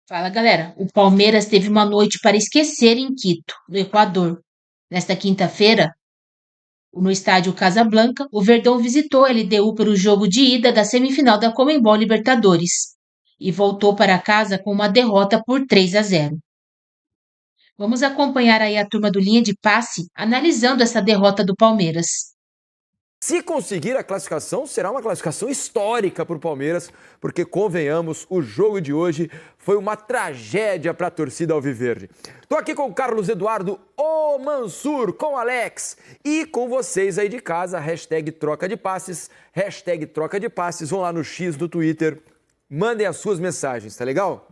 Fala, galera. O Palmeiras teve uma noite para esquecer em Quito, no Equador. Nesta quinta-feira, no estádio Casablanca, o Verdão visitou a LDU para o jogo de ida da semifinal da Conmebol Libertadores e voltou para casa com uma derrota por 3-0. Vamos acompanhar aí a turma do Linha de Passe analisando essa derrota do Palmeiras. Se conseguir a classificação, será uma classificação histórica para o Palmeiras, porque, convenhamos, o jogo de hoje foi uma tragédia para a torcida alviverde. Estou aqui com o Carlos Eduardo O Mansur, com o Alex e com vocês aí de casa, hashtag troca de passes, hashtag troca de passes, vão lá no X do Twitter, mandem as suas mensagens, tá legal?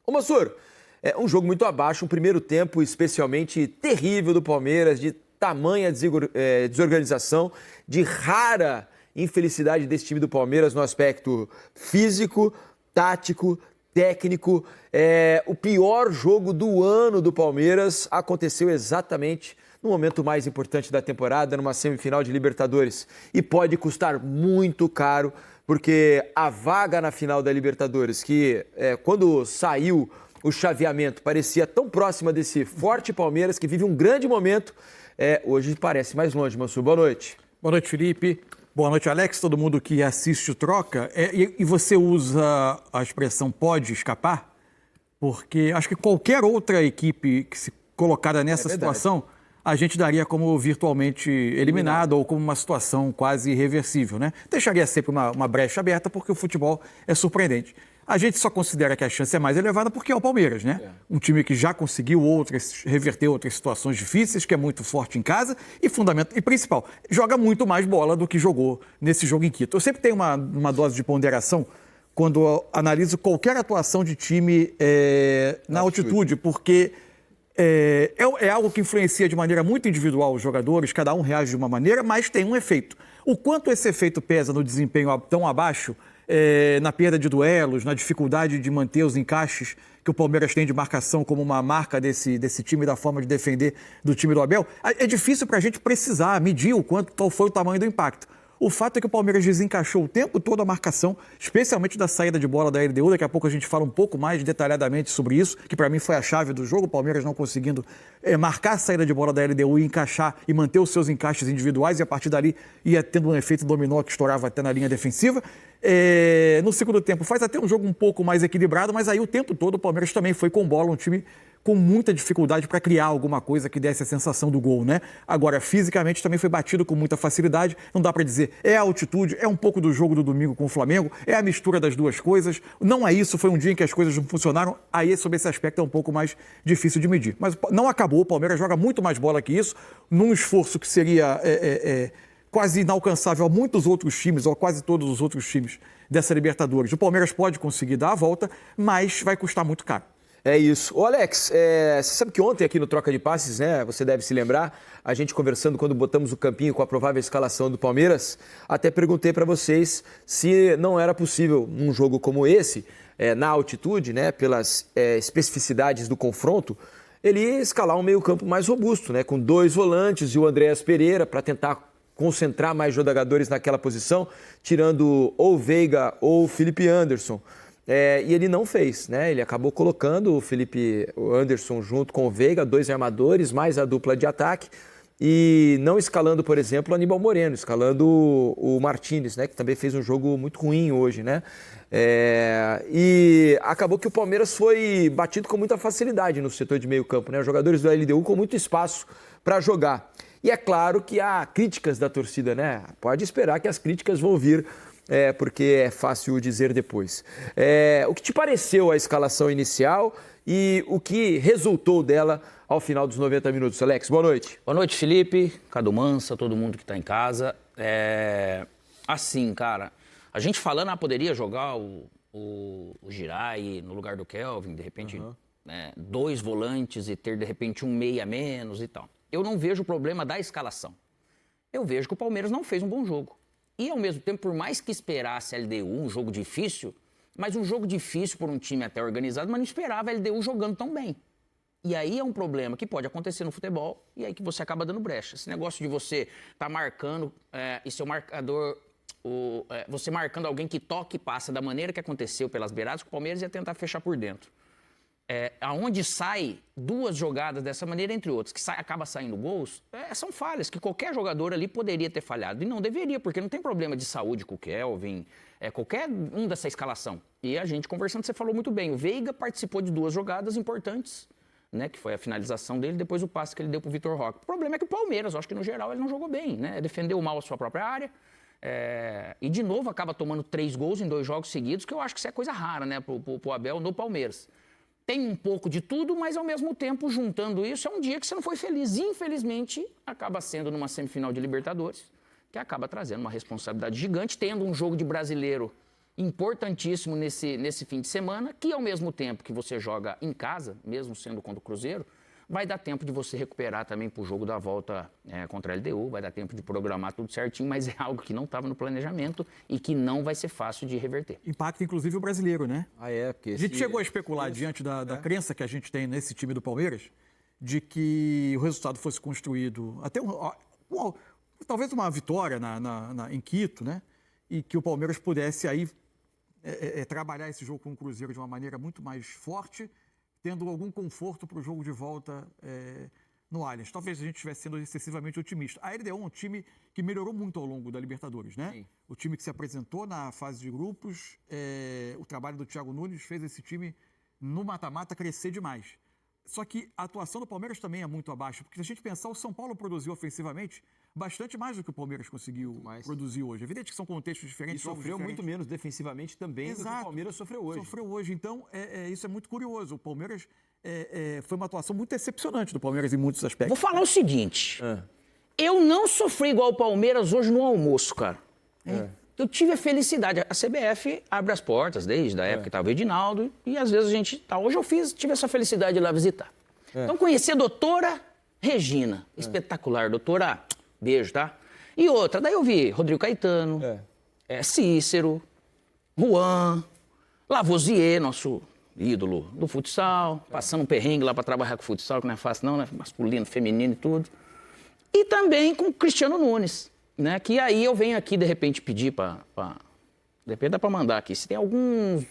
Ô Mansur, é um jogo muito abaixo, um primeiro tempo especialmente terrível do Palmeiras, de tamanha desorganização, de rara infelicidade desse time do Palmeiras no aspecto físico, tático, técnico. O pior jogo do ano do Palmeiras aconteceu exatamente no momento mais importante da temporada, numa semifinal de Libertadores. E pode custar muito caro, porque a vaga na final da Libertadores, que quando saiu o chaveamento parecia tão próxima desse forte Palmeiras, que vive um grande momento, hoje parece mais longe. Mansur, boa noite. Boa noite, Felipe. Boa noite, Alex, todo mundo que assiste o Troca. E você usa a expressão pode escapar? Porque acho que qualquer outra equipe que se colocada nessa situação, a gente daria como virtualmente eliminado ou como uma situação quase irreversível, né? Deixaria sempre uma brecha aberta, porque o futebol é surpreendente. A gente só considera que a chance é mais elevada porque é o Palmeiras, né? Um time que já conseguiu reverter outras situações difíceis, que é muito forte em casa e principal, joga muito mais bola do que jogou nesse jogo em Quito. Eu sempre tenho uma dose de ponderação quando eu analiso qualquer atuação de time na altitude, porque é algo que influencia de maneira muito individual os jogadores, cada um reage de uma maneira, mas tem um efeito. O quanto esse efeito pesa no desempenho tão abaixo, na perda de duelos, na dificuldade de manter os encaixes que o Palmeiras tem de marcação como uma marca desse time, da forma de defender do time do Abel, é difícil para a gente precisar medir qual foi o tamanho do impacto. O fato é que o Palmeiras desencaixou o tempo todo a marcação, especialmente da saída de bola da LDU. Daqui a pouco a gente fala um pouco mais detalhadamente sobre isso, que para mim foi a chave do jogo. O Palmeiras não conseguindo marcar a saída de bola da LDU e encaixar e manter os seus encaixes individuais, e a partir dali ia tendo um efeito dominó que estourava até na linha defensiva. No segundo tempo faz até um jogo um pouco mais equilibrado, mas aí o tempo todo o Palmeiras também foi com bola, um time com muita dificuldade para criar alguma coisa que desse a sensação do gol, né? Agora, fisicamente também foi batido com muita facilidade, não dá para dizer, é a altitude, é um pouco do jogo do domingo com o Flamengo, é a mistura das duas coisas, não é isso, foi um dia em que as coisas não funcionaram, aí sobre esse aspecto é um pouco mais difícil de medir. Mas não acabou, o Palmeiras joga muito mais bola que isso, num esforço que seria quase inalcançável a muitos outros times, ou a quase todos os outros times dessa Libertadores. O Palmeiras pode conseguir dar a volta, mas vai custar muito caro. É isso. Ô Alex, você sabe que ontem aqui no Troca de Passes, né, você deve se lembrar, a gente conversando quando botamos o campinho com a provável escalação do Palmeiras, até perguntei para vocês se não era possível, num jogo como esse, na altitude, né, pelas especificidades do confronto, ele escalar um meio-campo mais robusto, né, com 2 volantes e o Andréas Pereira para tentar concentrar mais jogadores naquela posição, tirando ou o Veiga ou o Felipe Anderson. E ele não fez, né? Ele acabou colocando o Anderson junto com o Veiga, 2 armadores, mais a dupla de ataque, e não escalando, por exemplo, o Aníbal Moreno, escalando o Martínez, né? Que também fez um jogo muito ruim hoje, né? E acabou que o Palmeiras foi batido com muita facilidade no setor de meio campo, né? Os jogadores do LDU com muito espaço para jogar. E é claro que há críticas da torcida, né? Pode esperar que as críticas vão vir, porque é fácil dizer depois. O que te pareceu a escalação inicial e o que resultou dela ao final dos 90 minutos? Alex, boa noite. Boa noite, Felipe, Cadu Mansa, todo mundo que está em casa. Assim, cara, a gente falando, poderia jogar o Giray no lugar do Kelvin, de repente, 2 volantes e ter, de repente, um meia a menos e tal. Eu não vejo o problema da escalação. Eu vejo que o Palmeiras não fez um bom jogo. E, ao mesmo tempo, por mais que esperasse a LDU um jogo difícil, mas um jogo difícil por um time até organizado, mas não esperava a LDU jogando tão bem. E aí é um problema que pode acontecer no futebol e aí que você acaba dando brecha. Esse negócio de você estar marcando e seu marcador, você marcando alguém que toca e passa da maneira que aconteceu pelas beiradas, que o Palmeiras ia tentar fechar por dentro. aonde sai 2 jogadas dessa maneira, entre outros, que acaba saindo gols, são falhas que qualquer jogador ali poderia ter falhado. E não deveria, porque não tem problema de saúde com o Kelvin, qualquer um dessa escalação. E a gente conversando, você falou muito bem, o Veiga participou de 2 jogadas importantes, né, que foi a finalização dele, depois o passe que ele deu pro Vitor Roque. O problema é que o Palmeiras, eu acho que no geral ele não jogou bem, né? Defendeu mal a sua própria área, e de novo acaba tomando 3 gols em 2 jogos seguidos, que eu acho que isso é coisa rara, né, pro Abel no Palmeiras. Tem um pouco de tudo, mas ao mesmo tempo, juntando isso, é um dia que você não foi feliz. Infelizmente, acaba sendo numa semifinal de Libertadores, que acaba trazendo uma responsabilidade gigante, tendo um jogo de brasileiro importantíssimo nesse fim de semana, que ao mesmo tempo que você joga em casa, mesmo sendo contra o Cruzeiro, vai dar tempo de você recuperar também para o jogo da volta contra a LDU, vai dar tempo de programar tudo certinho, mas é algo que não estava no planejamento e que não vai ser fácil de reverter. Impacta, inclusive, o brasileiro, né? Porque a gente chegou a especular diante da crença que a gente tem nesse time do Palmeiras, de que o resultado fosse construído até talvez uma vitória em Quito, né? E que o Palmeiras pudesse aí trabalhar esse jogo com o Cruzeiro de uma maneira muito mais forte, tendo algum conforto para o jogo de volta no Allianz. Talvez a gente estivesse sendo excessivamente otimista. A LDU é um time que melhorou muito ao longo da Libertadores, né? Sim. O time que se apresentou na fase de grupos, o trabalho do Thiago Nunes fez esse time, no mata-mata, crescer demais. Só que a atuação do Palmeiras também é muito abaixo, porque se a gente pensar, o São Paulo produziu ofensivamente bastante mais do que o Palmeiras conseguiu produzir hoje. É evidente que são contextos diferentes. E sofreu muito menos defensivamente também do que o Palmeiras sofreu hoje. Sofreu hoje. Então, isso é muito curioso. O Palmeiras foi uma atuação muito decepcionante do Palmeiras em muitos aspectos. Vou falar o seguinte. Eu não sofri igual o Palmeiras hoje no almoço, cara. Eu tive a felicidade. A CBF abre as portas desde a época que estava o Edinaldo e às vezes a gente... Hoje eu tive essa felicidade de ir lá visitar. Então, conheci a doutora Regina. Espetacular. Doutora... Beijo, tá? E outra, daí eu vi Rodrigo Caetano, Cícero, Juan, Lavoisier, nosso ídolo do futsal, passando um perrengue lá para trabalhar com futsal, que não é fácil não, né? Masculino, feminino e tudo. E também com Cristiano Nunes, né? Que aí eu venho aqui, de repente, pedir para... De repente dá para mandar aqui. Se tem alguns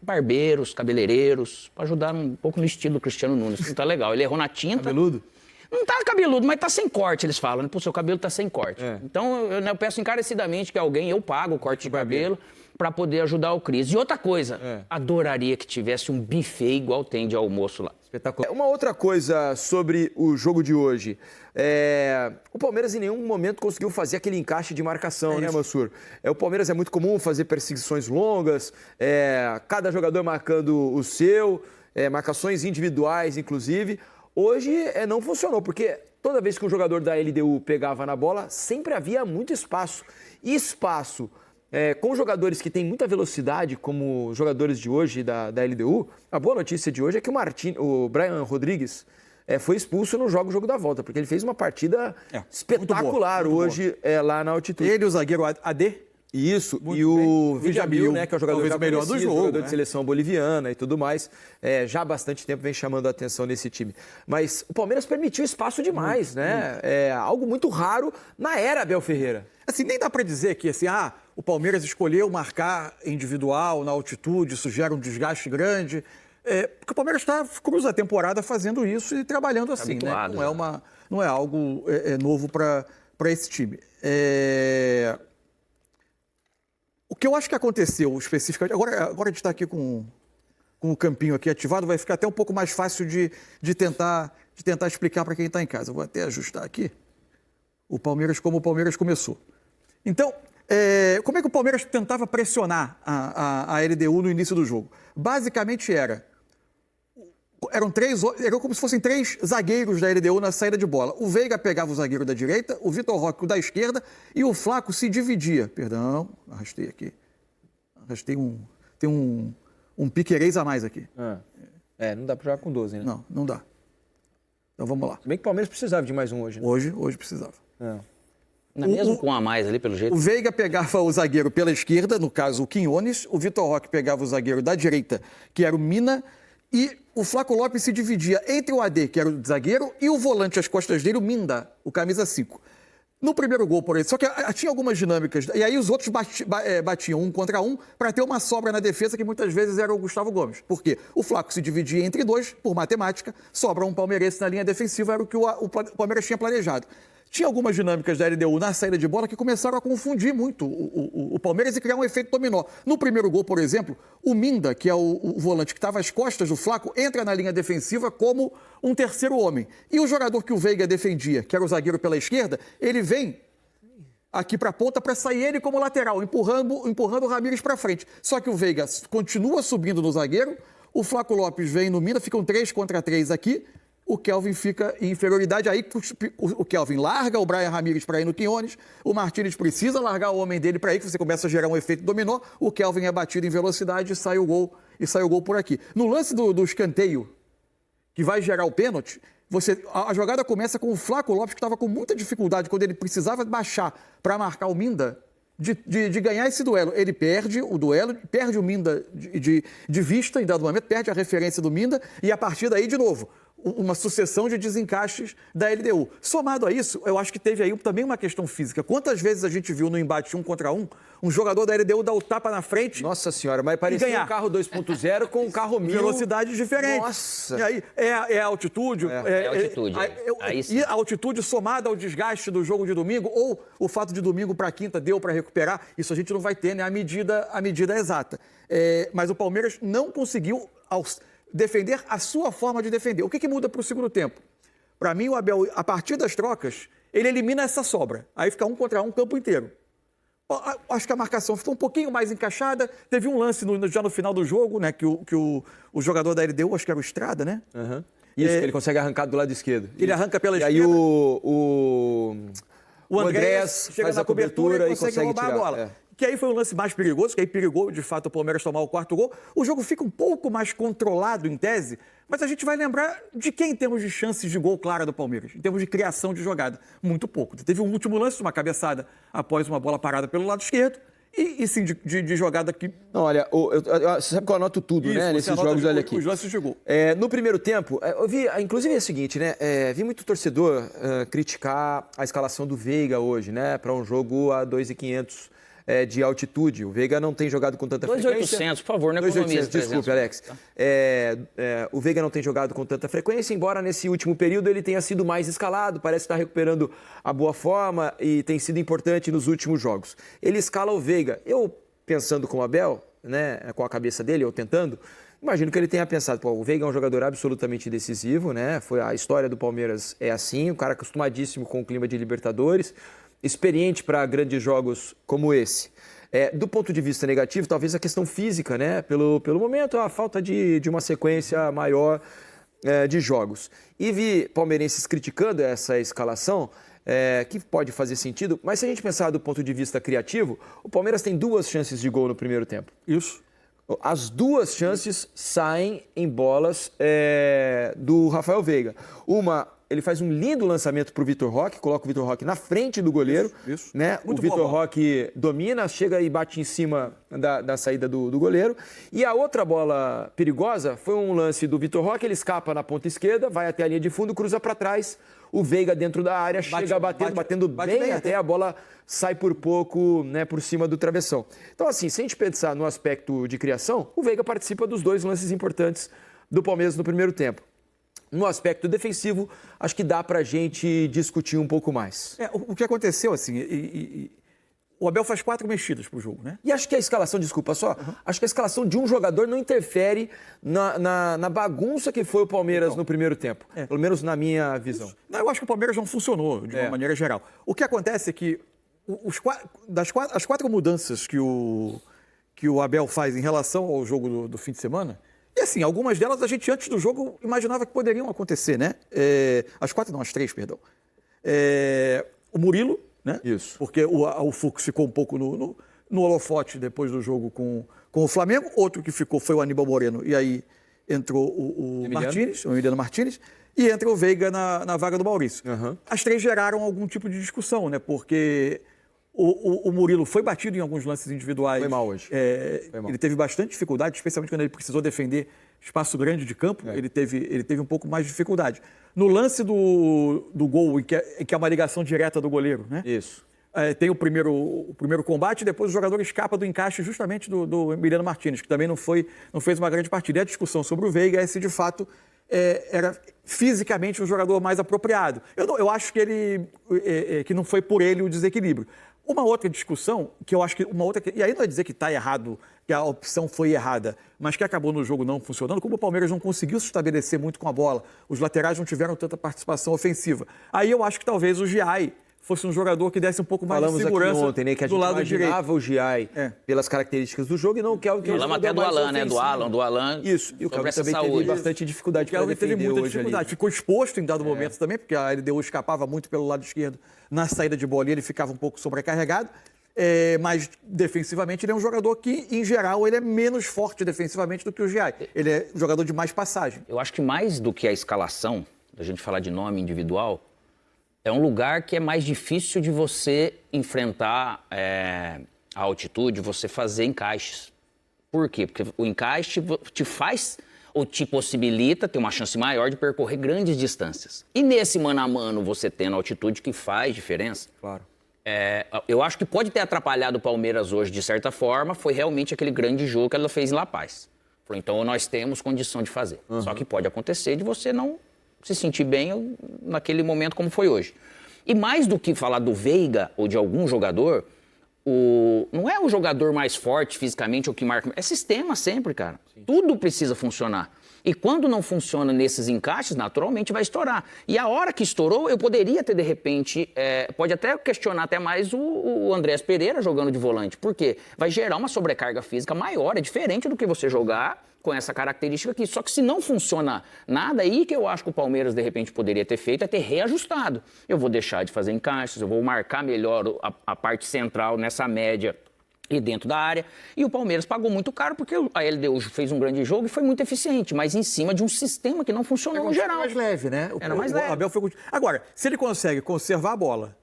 barbeiros, cabeleireiros, para ajudar um pouco no estilo do Cristiano Nunes. Não tá legal. Ele errou na tinta. Cabeludo? Não tá cabeludo, mas tá sem corte, eles falam, né? Pô, seu cabelo tá sem corte. Então, eu peço encarecidamente que eu pago o corte de cabelo para poder ajudar o Cris. E outra coisa, adoraria que tivesse um buffet igual tem de almoço lá. Espetacular. Uma outra coisa sobre o jogo de hoje. O Palmeiras em nenhum momento conseguiu fazer aquele encaixe de marcação, né, Mansur? O Palmeiras é muito comum fazer perseguições longas, cada jogador marcando o seu, marcações individuais, inclusive. Hoje não funcionou, porque toda vez que um jogador da LDU pegava na bola, sempre havia muito espaço. E espaço com jogadores que têm muita velocidade, como os jogadores de hoje da LDU, a boa notícia de hoje é que o Brian Rodrigues foi expulso no jogo da volta, porque ele fez uma partida espetacular muito hoje lá na altitude. Ele, o zagueiro AD. Isso, muito e o Djamil, né, que é o jogador melhor do jogo, jogador de seleção boliviana e tudo mais, já há bastante tempo vem chamando a atenção nesse time. Mas o Palmeiras permitiu espaço demais, né? Algo muito raro na era Abel Ferreira. Assim, nem dá para dizer que assim, o Palmeiras escolheu marcar individual na altitude, isso gera um desgaste grande, porque o Palmeiras cruza a temporada fazendo isso e trabalhando assim, habituado, né? Não é algo novo para esse time. O que eu acho que aconteceu especificamente... Agora a gente está aqui com o campinho aqui ativado, vai ficar até um pouco mais fácil de tentar explicar para quem está em casa. Eu vou até ajustar aqui como o Palmeiras começou. Então, como é que o Palmeiras tentava pressionar a LDU no início do jogo? Basicamente era como se fossem 3 zagueiros da LDU na saída de bola. O Veiga pegava o zagueiro da direita, o Vitor Roque o da esquerda e o Flaco se dividia. Perdão, arrastei aqui. Tem um piquerês a mais aqui. Não dá para jogar com 12, né? Não dá. Então vamos lá. Se bem que o Palmeiras precisava de mais um hoje, né? Hoje precisava. Mesmo com um a mais ali, pelo jeito. O Veiga pegava o zagueiro pela esquerda, no caso o Quinones, o Vitor Roque pegava o zagueiro da direita, que era o Mina, e o Flaco Lopes se dividia entre o AD, que era o zagueiro, e o volante às costas dele, o Minda, o camisa 5. No primeiro gol, por exemplo, só que tinha algumas dinâmicas, e aí os outros batiam um contra um para ter uma sobra na defesa que muitas vezes era o Gustavo Gomes. Por quê? O Flaco se dividia entre dois, por matemática, sobra um palmeirense na linha defensiva, era o que o Palmeiras tinha planejado. Tinha algumas dinâmicas da LDU na saída de bola que começaram a confundir muito o Palmeiras e criar um efeito dominó. No primeiro gol, por exemplo, o Minda, que é o volante que estava às costas do Flaco, entra na linha defensiva como um terceiro homem. E o jogador que o Veiga defendia, que era o zagueiro pela esquerda, ele vem aqui para a ponta para sair ele como lateral, empurrando o Ramírez para frente. Só que o Veiga continua subindo no zagueiro, o Flaco Lopes vem no Minda, ficam 3 contra 3 aqui. O Kelvin fica em inferioridade, aí o Kelvin larga o Brian Ramírez para ir no Quinones, o Martínez precisa largar o homem dele para ir, que você começa a gerar um efeito dominó, o Kelvin é batido em velocidade e sai o gol por aqui. No lance do escanteio, que vai gerar o pênalti, a jogada começa com o Flaco Lopes, que estava com muita dificuldade, quando ele precisava baixar para marcar o Minda, de ganhar esse duelo. Ele perde o duelo, perde o Minda de vista em dado momento, perde a referência do Minda, e a partir daí, de novo, uma sucessão de desencaixes da LDU. Somado a isso, eu acho que teve aí também uma questão física. Quantas vezes a gente viu no embate 1 contra 1, um jogador da LDU dar o tapa na frente? Nossa senhora, mas parecia um carro 2.0 com um carro 1000. Velocidades diferentes. Nossa. E aí, é a altitude. É altitude. E a altitude somada ao desgaste do jogo de domingo, ou o fato de domingo para quinta deu para recuperar, isso a gente não vai ter, né? A medida exata. Mas o Palmeiras não conseguiu defender a sua forma de defender. O que muda para o segundo tempo? Para mim, o Abel, a partir das trocas, ele elimina essa sobra. Aí fica 1 contra 1 o campo inteiro. Acho que a marcação ficou um pouquinho mais encaixada. Teve um lance já no final do jogo, né? Que o jogador da LDU, acho que era o Estrada, né? Uhum. Isso, que ele consegue arrancar do lado esquerdo. Ele arranca pela esquerda. E aí o Andrés chega faz na a cobertura e consegue roubar tirar. a bola. Que aí foi um lance mais perigoso, que aí perigou, de fato, o Palmeiras tomar o 4º gol. O jogo fica um pouco mais controlado, em tese, mas a gente vai lembrar de quem em termos de chances de gol clara do Palmeiras, em termos de criação de jogada. Muito pouco. Teve um último lance, uma cabeçada após uma bola parada pelo lado esquerdo, e sim, de jogada que... Não, olha, você sabe que eu anoto tudo, né, nesses jogos, olha aqui. Os lances de gol. No primeiro tempo, eu vi, inclusive é o seguinte, né, vi muito torcedor criticar a escalação do Veiga hoje, né, para um jogo a 2.500 de altitude. O Veiga não tem jogado com tanta frequência. 2.800, por favor, não economize. Desculpe, Alex. O Veiga não tem jogado com tanta frequência, embora nesse último período ele tenha sido mais escalado, parece estar recuperando a boa forma e tem sido importante nos últimos jogos. Ele escala o Veiga. Eu, pensando com o Abel, né, com a cabeça dele, ou tentando, imagino que ele tenha pensado, o Veiga é um jogador absolutamente decisivo, né? A história do Palmeiras é assim, um cara acostumadíssimo com o clima de Libertadores, experiente para grandes jogos como esse. Do ponto de vista negativo, talvez a questão física, né? Pelo momento, a falta de uma sequência maior de jogos. E vi palmeirenses criticando essa escalação, que pode fazer sentido, mas se a gente pensar do ponto de vista criativo, o Palmeiras tem 2 chances de gol no primeiro tempo. Isso. As 2 chances saem em bolas do Rafael Veiga. Uma, ele faz um lindo lançamento para o Vitor Roque, coloca o Vitor Roque na frente do goleiro. Isso. Né? O Vitor Roque domina, chega e bate em cima da saída do goleiro. E a outra bola perigosa foi um lance do Vitor Roque, ele escapa na ponta esquerda, vai até a linha de fundo, cruza para trás. O Veiga dentro da área, chega batendo bem até a bola sai por pouco, né, por cima do travessão. Então, assim, se a gente pensar no aspecto de criação, o Veiga participa dos 2 lances importantes do Palmeiras no primeiro tempo. No aspecto defensivo, acho que dá pra gente discutir um pouco mais. O que aconteceu, assim, o Abel faz 4 mexidas pro jogo, né? E acho que a escalação, desculpa só, acho que a escalação de um jogador não interfere na bagunça que foi o Palmeiras no primeiro tempo. Pelo menos na minha visão. Não, eu acho que o Palmeiras não funcionou de uma maneira geral. O que acontece é que as 4 mudanças que o Abel faz em relação ao jogo do fim de semana, e assim, algumas delas a gente antes do jogo imaginava que poderiam acontecer, né? As 3, perdão. O Murilo, né? Isso. Porque o Fux ficou um pouco no holofote depois do jogo com o Flamengo. Outro que ficou foi o Aníbal Moreno. E aí entrou o Emiliano Martínez. E entra o Veiga na vaga do Maurício. Uhum. As 3 geraram algum tipo de discussão, né? Porque O Murilo foi batido em alguns lances individuais. Foi mal hoje. Foi mal. Ele teve bastante dificuldade, especialmente quando ele precisou defender espaço grande de campo. Ele teve um pouco mais de dificuldade. No lance do gol, em que é uma ligação direta do goleiro, né? Isso. Tem o primeiro combate, depois o jogador escapa do encaixe justamente do Emiliano Martínez, que também não fez uma grande partida. E a discussão sobre o Veiga é se, de fato, era fisicamente um jogador mais apropriado. Eu acho que não foi por ele o desequilíbrio. Uma outra discussão, que eu acho que e aí não é dizer que está errado, que a opção foi errada, mas que acabou no jogo não funcionando, como o Palmeiras não conseguiu se estabelecer muito com a bola, os laterais não tiveram tanta participação ofensiva. Aí eu acho que talvez o Giai fosse um jogador que desse um pouco mais de segurança aqui ontem, né, que a do gente lado direito. imaginava o Giai pelas características do jogo e não quer o que falamos até do Alan, né? Do Alan. Isso. E o Kelvin também teve bastante dificuldade para defender teve muita hoje dificuldade. ali. Ficou exposto em dado momento também, porque a LDU escapava muito pelo lado esquerdo na saída de bola e ele ficava um pouco sobrecarregado. Mas defensivamente ele é um jogador que, em geral, ele é menos forte defensivamente do que o Giai. Ele é um jogador de mais passagem. Eu acho que mais do que a escalação, da gente falar de nome individual, é um lugar que é mais difícil de você enfrentar a altitude, você fazer encaixes. Por quê? Porque o encaixe te faz ou te possibilita ter uma chance maior de percorrer grandes distâncias. E nesse mano a mano, você tendo altitude que faz diferença. Claro. Eu acho que pode ter atrapalhado o Palmeiras hoje, de certa forma, foi realmente aquele grande jogo que ela fez em La Paz. Então, nós temos condição de fazer. Só que pode acontecer de você não se sentir bem naquele momento como foi hoje. E mais do que falar do Veiga ou de algum jogador, não é o jogador mais forte fisicamente ou que marca. É sistema sempre, cara. Sim. Tudo precisa funcionar. E quando não funciona nesses encaixes, naturalmente vai estourar. E a hora que estourou, eu poderia ter, de repente, pode até questionar até mais o Andrés Pereira jogando de volante. Por quê? Vai gerar uma sobrecarga física maior. É diferente do que você jogar com essa característica aqui. Só que se não funciona nada, aí que eu acho que o Palmeiras, de repente, poderia ter feito é ter reajustado. Eu vou deixar de fazer encaixes, eu vou marcar melhor a parte central nessa média e dentro da área. E o Palmeiras pagou muito caro porque a LDU fez um grande jogo e foi muito eficiente, mas em cima de um sistema que não funcionou no geral. Era mais leve, né? Era mais leve. Abel foi... Agora, se ele consegue conservar a bola,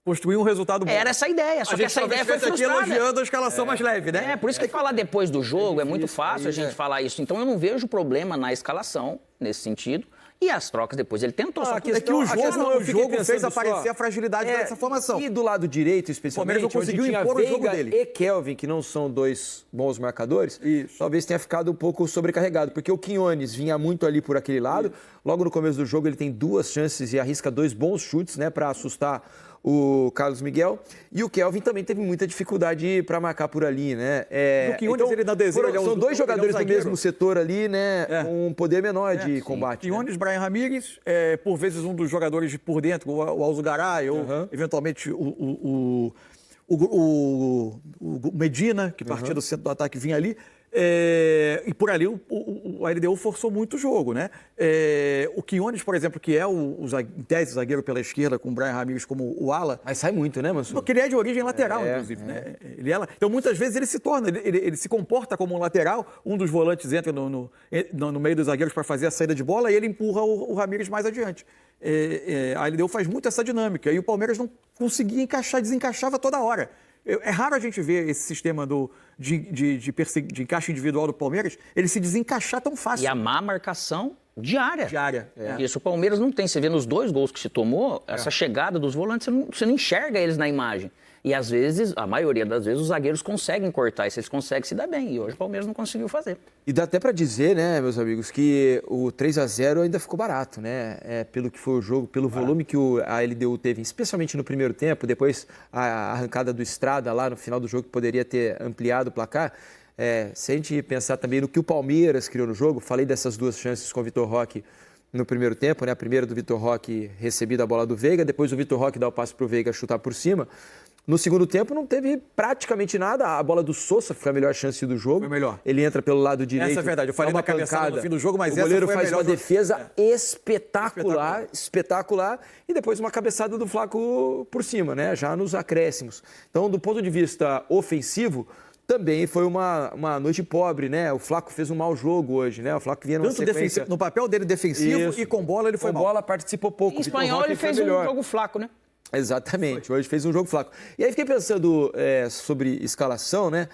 construir um resultado bom... Era essa a ideia, só que essa ideia foi frustrada. Aqui elogiando a escalação mais leve, né? Por isso que falar depois do jogo é muito fácil a gente falar isso. Então eu não vejo problema na escalação, nesse sentido. E as trocas depois ele tentou. Só que o jogo fez aparecer a fragilidade dessa formação. E do lado direito, especialmente, não conseguiu impor o jogo dele. E Kelvin, que não são dois bons marcadores, talvez tenha ficado um pouco sobrecarregado, porque o Quinones vinha muito ali por aquele lado. Logo no começo do jogo ele tem 2 chances e arrisca 2 bons chutes, né, para assustar o Carlos Miguel. E o Kelvin também teve muita dificuldade para marcar por ali, né? O Quinones, ele dá desejo, são 2 jogadores do mesmo setor ali, né? Com um poder menor de combate. Quinones, né? Brian Ramírez, por vezes um dos jogadores de por dentro, o Alzugaray, ou eventualmente o Medina, que partia do centro do ataque, vinha ali. E por ali a LDU forçou muito o jogo, né? O Quinones, por exemplo, que é em tese, zagueiro pela esquerda, com o Brian Ramírez como o ala. Mas sai muito, né, Mansur? Porque ele é de origem lateral, inclusive, né? Então, muitas vezes, ele se torna, ele se comporta como um lateral, um dos volantes entra no meio dos zagueiros para fazer a saída de bola e ele empurra o Ramírez mais adiante. A LDU faz muito essa dinâmica e o Palmeiras não conseguia encaixar, desencaixava toda hora. É raro a gente ver esse sistema de encaixe individual do Palmeiras, ele se desencaixar tão fácil. E a má marcação diária. É. Isso o Palmeiras não tem. Você vê nos 2 gols que se tomou, essa chegada dos volantes, você não enxerga eles na imagem. E às vezes, a maioria das vezes, os zagueiros conseguem cortar, e se eles conseguem, se dá bem. E hoje o Palmeiras não conseguiu fazer. E dá até para dizer, né, meus amigos, que o 3-0 ainda ficou barato, né? Pelo que foi o jogo, pelo volume que a LDU teve, especialmente no primeiro tempo, depois a arrancada do Estrada lá no final do jogo, que poderia ter ampliado o placar. Se a gente pensar também no que o Palmeiras criou no jogo, falei dessas 2 chances com o Vitor Roque no primeiro tempo, né? A primeira do Vitor Roque recebida a bola do Veiga, depois o Vitor Roque dá o passe para o Veiga chutar por cima. No segundo tempo não teve praticamente nada. A bola do Sousa foi a melhor chance do jogo. Foi melhor. Ele entra pelo lado direito. Essa é verdade. Eu falei uma cabeçada no fim do jogo, mas o goleiro faz uma defesa espetacular. E depois uma cabeçada do Flaco por cima, né? Já nos acréscimos. Então, do ponto de vista ofensivo, também foi uma noite pobre, né? O Flaco fez um mau jogo hoje, né? O Flaco vinha numa sequência... no papel dele defensivo. Isso. E com bola ele foi mal. Com bola participou pouco. Em espanhol ele fez um jogo flaco, né? Exatamente, hoje fez um jogo fraco. E aí fiquei pensando sobre escalação, né?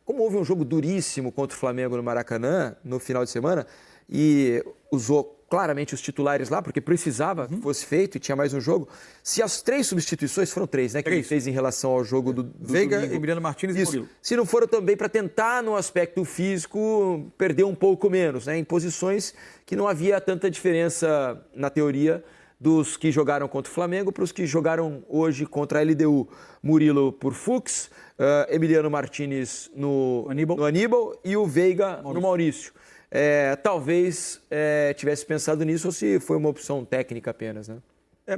Como houve um jogo duríssimo contra o Flamengo no Maracanã no final de semana e usou claramente os titulares lá, porque precisava que fosse feito e tinha mais um jogo. Se as 3 substituições, foram 3, né? Que ele fez em relação ao jogo do Veiga, domingo. Emiliano Martínez e Murilo. Se não foram também para tentar, no aspecto físico, perder um pouco menos, né? Em posições que não havia tanta diferença, na teoria, dos que jogaram contra o Flamengo para os que jogaram hoje contra a LDU. Murilo por Fux, Emiliano Martínez no Aníbal e o Veiga no Maurício. Talvez tivesse pensado nisso ou se foi uma opção técnica apenas, né?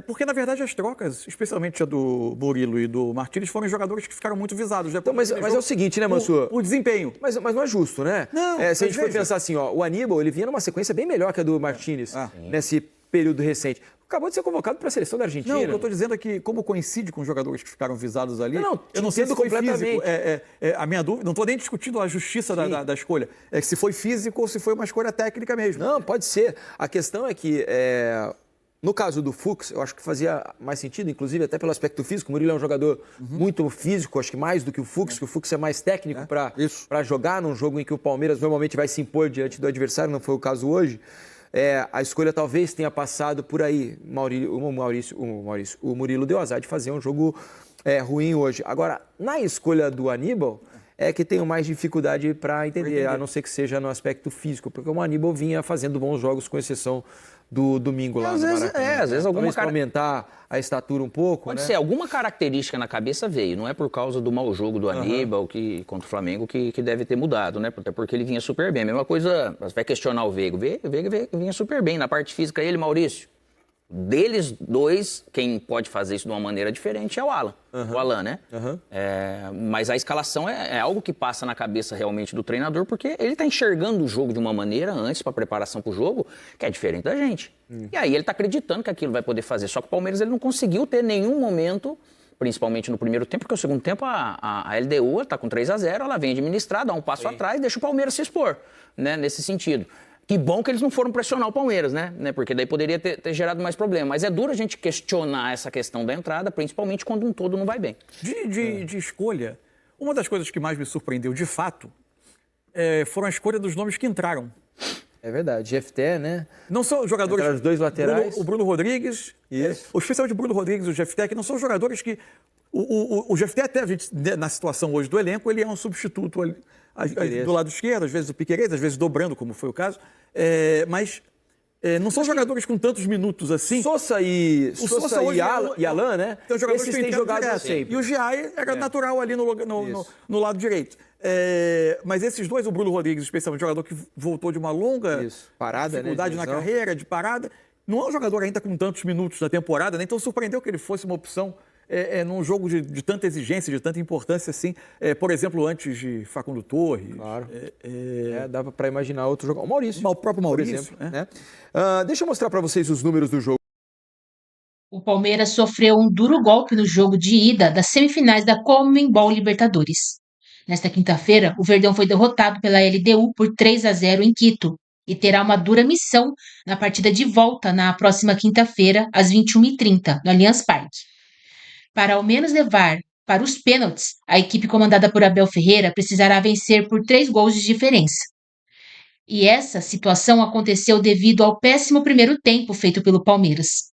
Porque, na verdade, as trocas, especialmente a do Murilo e do Martínez, foram jogadores que ficaram muito visados. Então, mas é o seguinte, né, Mansur? O desempenho. Mas não é justo, né? Não, se a gente for pensar assim, ó, o Aníbal, ele vinha numa sequência bem melhor que a do Martínez, nesse período recente. Acabou de ser convocado para a seleção da Argentina. Não, o que eu estou dizendo é que, como coincide com os jogadores que ficaram visados ali, eu não sei se foi completamente. físico. A minha dúvida, não estou nem discutindo a justiça da escolha, se foi físico ou se foi uma escolha técnica mesmo. Não, pode ser. A questão é que, no caso do Fux, eu acho que fazia mais sentido, inclusive até pelo aspecto físico. O Murilo é um jogador muito físico, acho que mais do que o Fux, que o Fux é mais técnico para jogar num jogo em que o Palmeiras normalmente vai se impor diante do adversário, não foi o caso hoje. A escolha talvez tenha passado por aí. O Murilo deu azar de fazer um jogo ruim hoje. Agora, na escolha do Aníbal, é que tenho mais dificuldade para entender, a não ser que seja no aspecto físico, porque o Aníbal vinha fazendo bons jogos, com exceção do domingo lá no Maracanã. Às vezes alguma para aumentar a estatura um pouco, Pode ser, alguma característica na cabeça veio, não é por causa do mau jogo do Aníbal contra o Flamengo que deve ter mudado, né? Até porque ele vinha super bem. A mesma coisa, você vai questionar o Veiga. O Veiga vinha super bem. Na parte física, ele, Maurício. Deles dois, quem pode fazer isso de uma maneira diferente é o Alan. O Alan, né? Mas a escalação é algo que passa na cabeça realmente do treinador, porque ele está enxergando o jogo de uma maneira, antes, para a preparação para o jogo, que é diferente da gente. E aí ele está acreditando que aquilo vai poder fazer. Só que o Palmeiras ele não conseguiu ter nenhum momento, principalmente no primeiro tempo, porque o segundo tempo a LDU está com 3-0, ela vem administrar, dá um passo atrás, deixa o Palmeiras se expor, né? Nesse sentido. Que bom que eles não foram pressionar o Palmeiras, né? Porque daí poderia ter gerado mais problema. Mas é duro a gente questionar essa questão da entrada, principalmente quando um todo não vai bem. De escolha, uma das coisas que mais me surpreendeu, de fato, foram a escolha dos nomes que entraram. É verdade, GFT, né? Não são jogadores... Os dois laterais. O Bruno Rodrigues, especialmente o Bruno Rodrigues e o GFT, que não são jogadores que... O GFT até, a gente, na situação hoje do elenco, ele é um substituto ali, do lado esquerdo, às vezes o Piquerez, às vezes dobrando, como foi o caso. Mas não são jogadores com tantos minutos assim. Sosa e Alan, né? Então, jogadores esses que têm jogado sempre. E o Giai era natural ali no lado direito. Mas esses dois, o Bruno Rodrigues, especialmente, jogador que voltou de uma longa dificuldade na carreira, de parada, não é um jogador ainda com tantos minutos na temporada, né? Então surpreendeu que ele fosse uma opção num jogo de tanta exigência, de tanta importância assim, por exemplo, antes de Facundo Torres. Claro. Dá para imaginar outro jogo. O Maurício. O próprio Maurício. Por exemplo, né? Deixa eu mostrar para vocês os números do jogo. O Palmeiras sofreu um duro golpe no jogo de ida das semifinais da Conmebol Libertadores. Nesta quinta-feira, o Verdão foi derrotado pela LDU por 3-0 em Quito e terá uma dura missão na partida de volta na próxima quinta-feira, às 21h30, no Allianz Parque. Para ao menos levar para os pênaltis, a equipe comandada por Abel Ferreira precisará vencer por 3 gols de diferença. E essa situação aconteceu devido ao péssimo primeiro tempo feito pelo Palmeiras.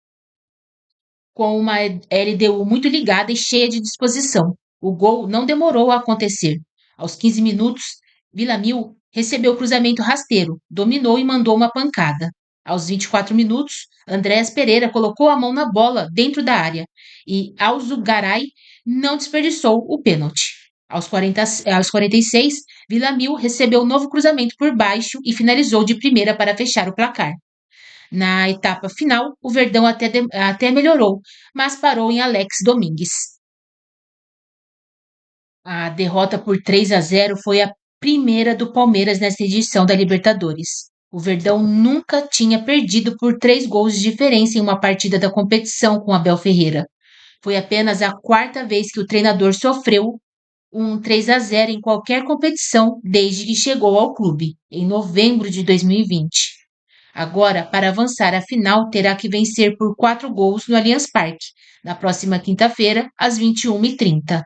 Com uma LDU muito ligada e cheia de disposição, o gol não demorou a acontecer. Aos 15 minutos, Villamil recebeu o cruzamento rasteiro, dominou e mandou uma pancada. Aos 24 minutos, Andréas Pereira colocou a mão na bola dentro da área e Alzugaray não desperdiçou o pênalti. Aos 46, Villamil recebeu novo cruzamento por baixo e finalizou de primeira para fechar o placar. Na etapa final, o Verdão até melhorou, mas parou em Alex Domingues. A derrota por 3-0 foi a primeira do Palmeiras nesta edição da Libertadores. O Verdão nunca tinha perdido por 3 gols de diferença em uma partida da competição com Abel Ferreira. Foi apenas a 4ª vez que o treinador sofreu um 3-0 em qualquer competição desde que chegou ao clube, em novembro de 2020. Agora, para avançar à final, terá que vencer por 4 gols no Allianz Parque, na próxima quinta-feira, às 21h30.